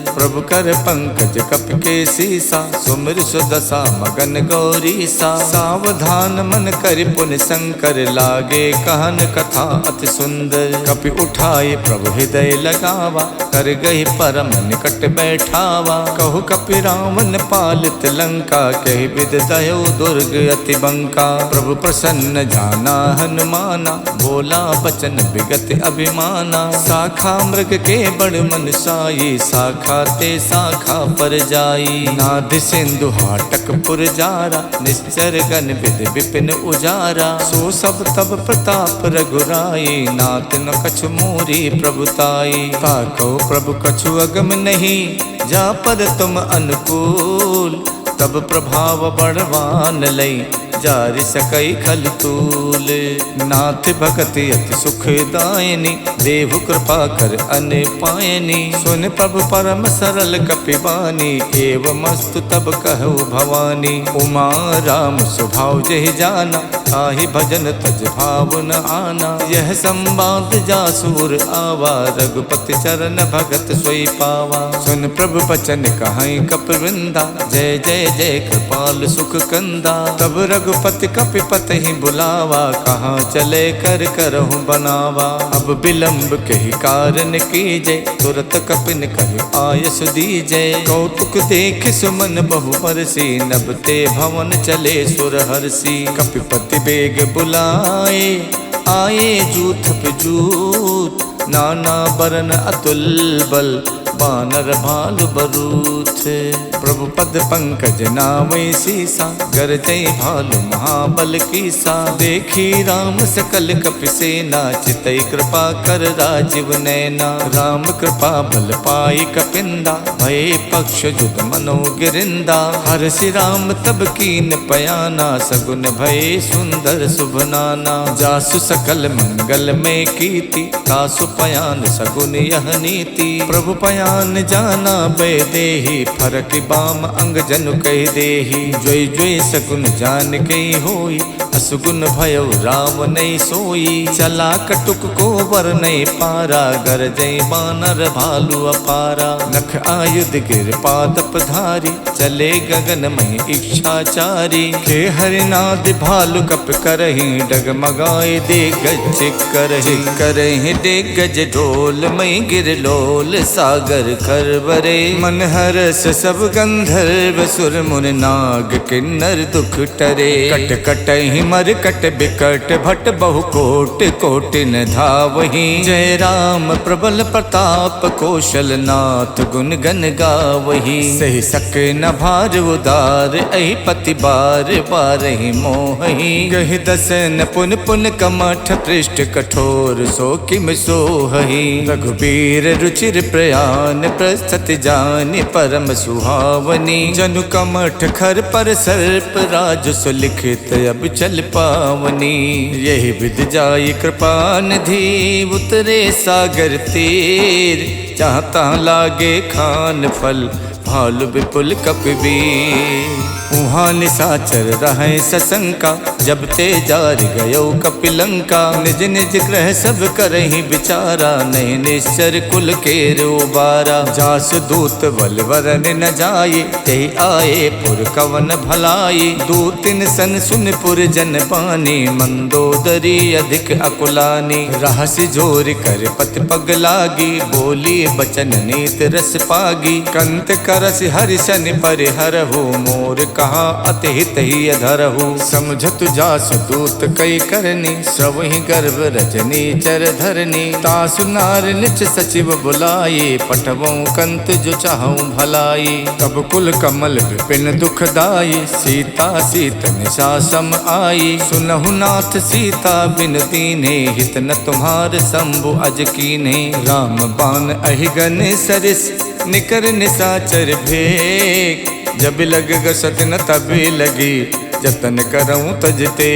प्रभु कर पंकज कपि के सीसा, सुमिर सुदशा मगन गौरीसा। सावधान मन कर पुन शंकर, लागे कहन कथा अति सुंदर। कपि उठाए प्रभु हृदय लगावा, कर गही परम निकट बैठावा। कहु कपि रावण पालित लंका, कहि विद दयो दुर्ग अति बंका। प्रभु प्रसन्न जाना हनुमाना, बोला बचन विगत अभिमाना। शाखा मृग के बड़ मन साई, शाखा ते शाखा पर जाई। नाद सिंधु हाटक पुर जारा, निश्चर गण विद विपिन उजारा। सो सब तब प्रताप रघुराई, नाथ न कछु मोरी प्रभुताई। ताको प्रभु कछु अगम नहीं, जा पर तुम अनुकूल। तब प्रभाव बड़वान लई, जारि सकई खल तूल। नाथ भगति अति सुखदायनी, देव कृपा कर अन पायनी। सुन प्रभु परम सरल कपिबानी, एवमस्तु तब कहु भवानी। उमा राम स्वभाव जहि जाना, ताहि भजन तज भाव न आना। यह संवाद जासुर आवा, रघुपति चरण भगत सोई पावा। सुन प्रभु बचन कहाई कपिवृंदा, जय जय जय कृपाल सुख कंदा। तब रघुपति कपिपत ही बुलावा, कहाँ चले कर करहु बनावा। अब विलंब कही कारण कीजे, तुरत कपिन कही आयस दीजे। कौतुक देख सुमन बहु बरसी, नभ ते भवन चले सुर हरसी। कपिपति बेग बुलाए, आए जूथ पे जूथ। नाना बरन अतुल बल, बानर भालु बरूथ। प्रभु पद पंकज नावै सीसा, गरजै भालु महाबल कीसा। देखी राम सकल कपि सेना, चितई कृपा कर राजीव नैना। राम कृपा बल पाई कपिंदा, भये पक्ष जुग मनो गिरिंदा। हरषि राम तब कीन पयाना, सगुन भये सुंदर शुभ नाना। जासु सकल मंगल में कीति, तासु पयान सगुन यह नीति। प्रभु पयान जाना बै देहि, फरक बाम अंग जनु कह देहि। जोई जोई सगुन जान कई होई, असुगुन भयो राम नहीं सोई। चला कटुक को वर नहीं पारा, गरजई बानर भालु अपारा। नख आयुध गिर पादप धारी, चले गगन में इच्छाचारी। खे हरिनाद भालु कप करहि, डगमगाए दे गज करहि। करहि दे गज ढोल मई गिर लोल, सागर सागर खरबरे। मन हरस सब गंधर्व सुर मुनि नाग किन्नर दुख टरे। कट कट ही मर कट बिकट भट बहु कोट कोटि न धावहि। जय राम प्रबल प्रताप कौशल नाथ गुण गन गावहि। सही सके न भार उदार अहि पति बार बारहि मोहि। गहि दसन पुन पुन कमठ पृष्ठ कठोर सो किम सोहहि। रघुबीर रुचिर प्रयान प्रस्तुति जानि परम सुहावनी। जनु कमठ खर पर सर्प राज सुलिखित अब चल पावनी। यही विधि जाई कृपा निधि उतरे सागर तीर। जहाँ तहाँ लागे खान फल भालु विपुल कपिबीर। उहाँ निशाचर रहे सशंका जब ते जार गयो कपिलंका। निज निज ग्रह सब करहि विचारा नहीं निश्चर कुल के रोबारा। जास दूत बल वरन न जाये ते आए पुर कवन भलाई। दूतिन सन सुन पुर जन पानी मंदोदरी अधिक अकुलानी। रहसि जोर कर पति पग लागी बोली बचन नीत रस पागी। कंत करस हरिशन परिहरहु मोर कहा अति हित ही अधरहु। समझत जास दूत कई करनी सबहि गर्भ रजनी चर धरनी। तासु नार निच सचिव बुलाये पठवों कंत जो चाहूं भलाई। तब कुल कमल विपिन दुखदाई सीता सीत निशा सम आई। सुनहु नाथ सीता बिन दीन्हे हित न तुम्हार शंभु अज कीन्हे। राम बाण अहिगन सरिस निकर निशाचर भेक। जब लग गसत न तभी लगी जतन करऊं तजते।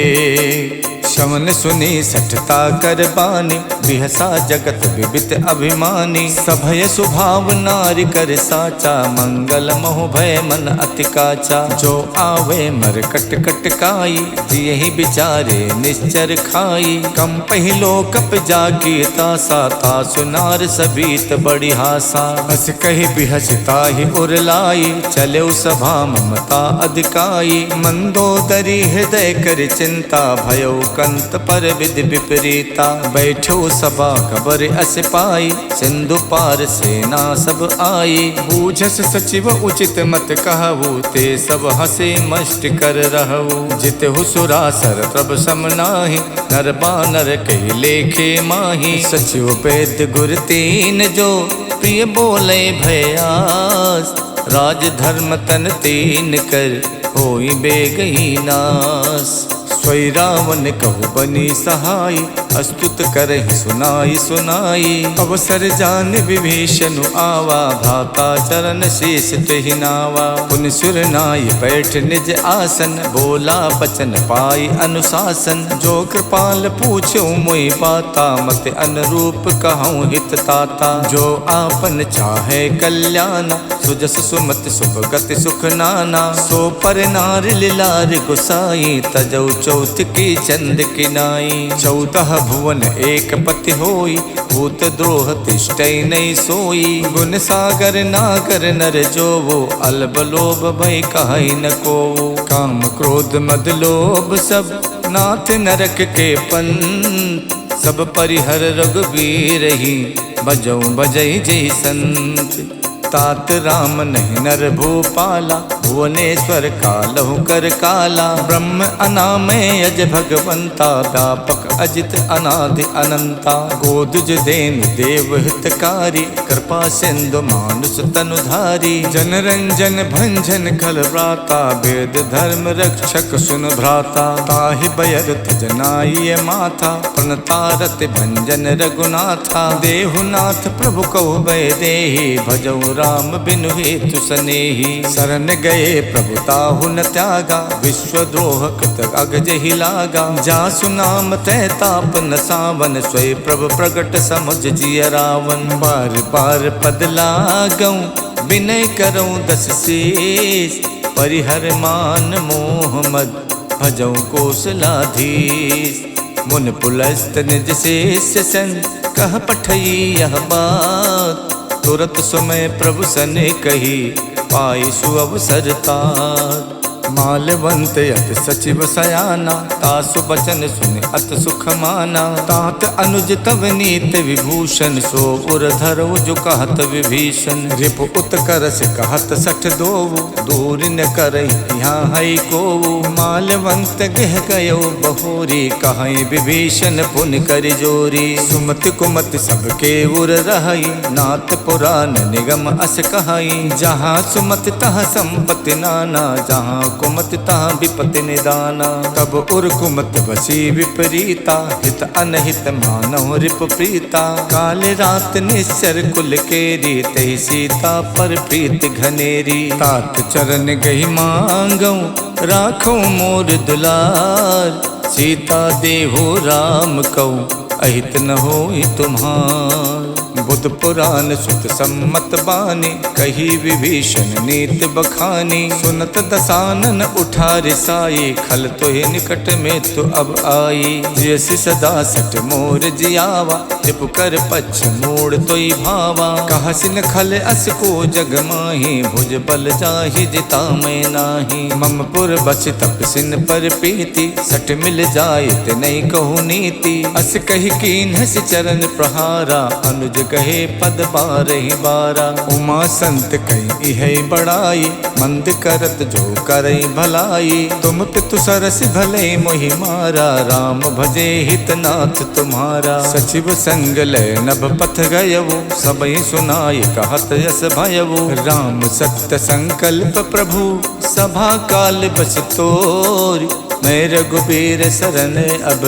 शवन सुनी सठता कर बानी बिहसा जगत विबित अभिमानी। सभय स्वभाव नारी कर साचा मंगल मोह भय मन अति काचा। जो आवे मर कट कट काई यही बिचारे निश्चर खाई। कम पहिलो कप जाकी तासा तासु नार सबीत बड़ी हासा। हस कही बिहसता ही उरलाई चले सभा ममता अधिकाई। मंदोदरी हृदय कर चिंता भयो कंत पर विधि विपरीता। बैठो सभा खबर अस पाई सिंधु पार सेना सब आई। बूझस सचिव उचित मत कहु ते सब हसे मष्ट कर रहु। जित हुसुरासर प्रभ सम नाही नर बानर कही लेखे माही। सचिव पेद गुर तीन जो प्रिय बोले भयास। राज धर्म तन तीन कर होई बेगही नास। स्वै रावण कहु बनी सहाय अस्तुत करहि सुनाई सुनाई। अवसर जान विभीषण आवा भ्राता चरण शीस तेहि नावा। पुन सुर नाय बैठ निज आसन बोला बचन पाई अनुशासन। जो कृपाल पूछो मोहि बाता मत अनुरूप कहूँ हित ताता। जो आपन चाहे कल्याण सुजस सुमत शुभ गति सुख नाना। सो पर नार लिलार गुसाई तजौ चौथ की चंद किनाई। 14 भुवन एक पति होई भूत द्रोह तिष्ठै नहीं सोई। गुण सागर नागर नर जो वो अल्ब लोभ भय कहै न को। काम क्रोध मद लोभ सब नाथ नरक के पंथ। सब परिहर रघुबीर ही बजौ बजै जय संत। तात राम नहीं नर भूपाला भुवनेश्वर कालहु कर काला। ब्रह्म अनामय अज भगवंता व्यापक अजित अनादि अनंता। गोदुज देन देव हितकारी कृपा सिंधु मानुष तनुधारी। जन रंजन भंजन खल व्राता वेद धर्म रक्षक सुन भ्राता। ताहि बयरत जनाय माथा प्रणतारत भंजन रघुनाथा। देहुनाथ प्रभु कहो भय देहि भजौ राम बिनु हेतु सनेही। शरण गए प्रभु ताहु न त्यागा विश्वद्रोह कृत अगजहि लागा। जासु नाम तै ताप न सावन स्वय प्रभु प्रगट समुझ जिय रावण। बार बार पद लागऊं विनय करऊं दस शीस। परिहर मान मोह मद भजऊं कौशलाधीश। मुन पुलस्त निज शेष सन कह पठई यह बात। तुरत समय प्रभु सने कही पाई सुअवसर तात। मालवंत अत सचिव सयाना, तासु बचन सुन अत सुख माना। तात अनुज तव नीत विभूषण, सो उर धरो जो कहत विभीषण। रिप उत्कर्ष कहत सठ दोवु, दूर न करहि यहाँ है कोवु। मालवंत गह गयो बहोरी, कहीं विभीषण पुन कर जोरी। सुमति कुमति सबके उर रहई, नाथ पुराण निगम अस कहई। जहाँ सुमति तहाँ संपत्ति नाना, जहाँ कुमति तहाँ विपत्ति निदाना। तब उर कुमति बसी विपरीता, हित अनहित मानव रिप प्रीता। काल रात निश्चर कुल केरी, तही सीता पर प्रीति घनेरी। तात चरण गही मांगऊ, राखो मोर दुलार। सीता देहो राम कऊ, अहित न होई तुम्हार। बुध पुराण सुत सम्मत बानी, कही विभीषण नीत बखानी। सुनत दसानन उठा रिसाई, खल तोहि निकट में तो अब आई। जैसी सदा सट मोर जियावा, रिपु कर पछ मोड़ तोई भावा। कहसिन खल अस को जग माही, भुज बल जाहि जिता मैं नाही। मम पुर बस तपसिन पर प्रीति, सट मिल जाए ते नहीं कहु नीति। अस कही कीन हस चरण प्रहारा, अनुज कहे पद बारहि बारा। उमा संत कही है बड़ाई, मंद करत जो करई भलाई। तुम पितु सरस भले मोहि मारा, राम भजे हितनाथ तुम्हारा। सचिव संग लय नभ पथ गयवु, सबई सुनाई कहत यस भयवु। राम सत्य संकल्प प्रभु, सभा काल बस तोर। मैं रघुबीर सरन अब,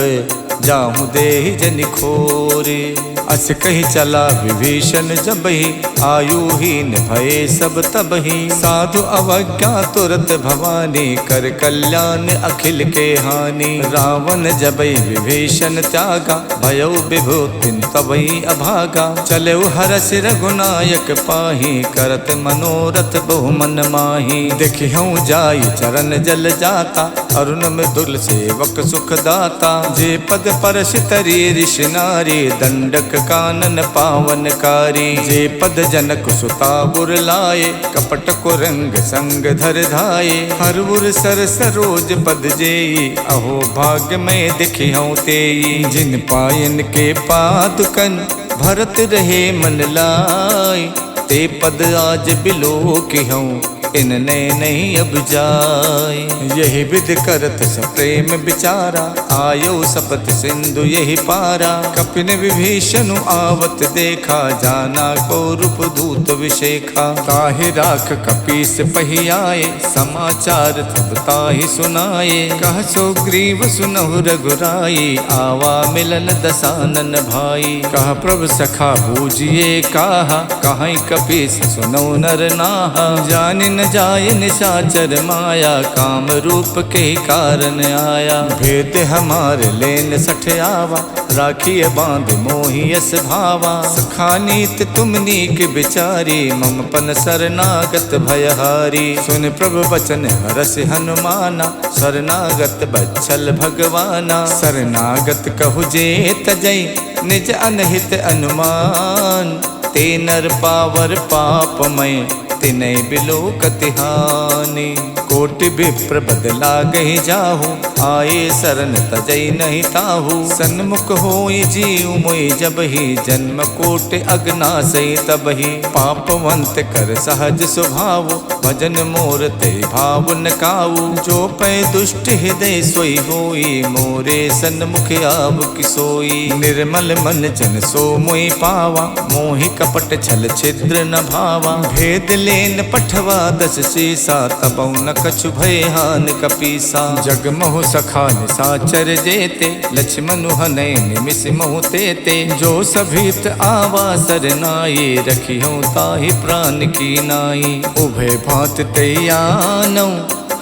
जाहूँ देहि जनि खोरे। अस कही चला विभीषण जबहि, आयुहीन भये सब तबहि। साधु अवज्ञा तुरत भवानी, कर कल्याण अखिल के हानि। रावण जबहि विभीषण त्यागा, भयो विभूतिन तबहि अभागा। चले हरस रघुनायक पाही, करत मनोरथ बहु मन माही। देखिहूँ जाई चरण जल जाता, अरुण मृदुल सेवक सुख दाता। जे पद परश तरी ऋषि नारी, दंडक कानन पावनकारी। जे पद जनक सुता गुर लाए, कपट को रंग संग धर धाये। हर उर सर सरोज पद जेई, अहो भाग्य में दिखिहूँ तेई। जिन पायन के पादुकन, भरत रहे मन लाई। ते पद आज बिलो किहूँ, इनने नहीं अब जाए। यही विध करत सप्रेम विचारा, आयो सपत सिंधु यही पारा। कपिन विभीषण आवत देखा, जाना को रूप दूत विशेखा। ताहि राख कपीस पही आए, समाचार तब ताहि सुनाए। कह सो ग्रीव सुनहु रघुराई, आवा मिलन दसानन भाई। कह प्रभु सखा बूझिए काहा, कहीं कपीस सुनौ नर नाहा। जानि न जाय निशाचर माया, काम रूप के कारण आया। भेद हमारे लेन सठ आवा, राखिए बांध मोहियस भावा। सखानीत तुम नीक बिचारी, मम पन शरणागत भयहारी। सुन प्रभु बचन हरस हनुमाना, शरणागत बच्छल भगवाना। शरणागत कहु जे तजई, निज अनहित अनुमान। ते नर पावर पापमय, तिनै बिलो कतिहानि। कोटि विप्र बदला गही जाहू, आए शरण तजई नहीं ताहू। सन्मुख होई जीव मोहि जबहि, जन्म कोटि अगनासई तबहि। पापवंत कर सहज स्वभाव, भजन मोर ते भाव न काऊ। जो पै दुष्ट हृदय सोई होई, मोरे सन्मुख आव किसोई। निर्मल मन जन सो मोहि पावा, मोहि कपट छल छिद्र न भावा। भेद लेन पठवा दस सीसा, तबौ न कछु भय हान कपीसा। जग मोह सखा निसाचर जेते, लक्ष्मण हनय निमिष मोह तेते। जो सभीत आवा सरनाई, रखियो ताहि प्राण की नाई। उभय भांत तैयानौ,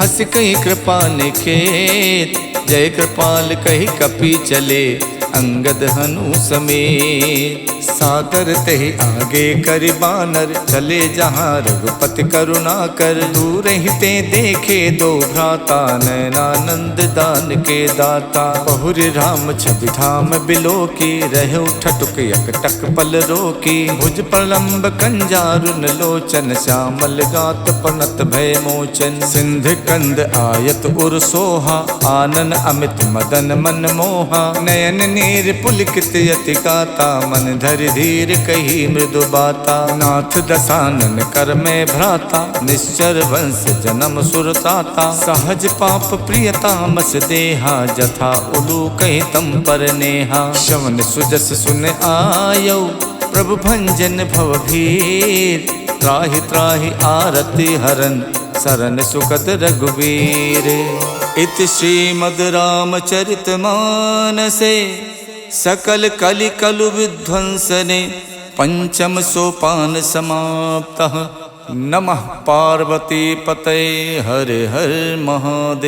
हस कही कृपा निखेत। जय कृपाल कही कपि चले, अंगद हनु समेत। सादर ते ही आगे करि बानर, चले जहाँ रघुपति करुणा कर। दूर ही ते देखे दो भ्राता, नयनानंद दान के दाता। बहुरी राम छवि धाम बिलो की, रहे ठटुक यकटक पल रोकी। भुज प्रलंब कंजारुन लोचन, श्यामल गात पनत भय मोचन। सिंध कंद आयत उर सोहा, आनन अमित मदन मन मोहा। नयन नीर पुलकित यति गाता, मन धरि धीर कही मृदु बाता। नाथ दसानन कर में भ्राता, निश्चर वंश जन्म सुरताता। सहज पाप प्रियतामस देहा, जथा उलू कही तम पर नेहा। श्रवण सुजस सुन आयो, प्रभु भंजन भव भीर। त्राहि त्राहि आरति हरन, शरण सुखद रघुवीर। इति श्रीमद् रामचरित मानसे, सकल कलि कलु विध्वंसने। पंचम सोपान समाप्तः, नमः पार्वती पतये हर हर महादेव।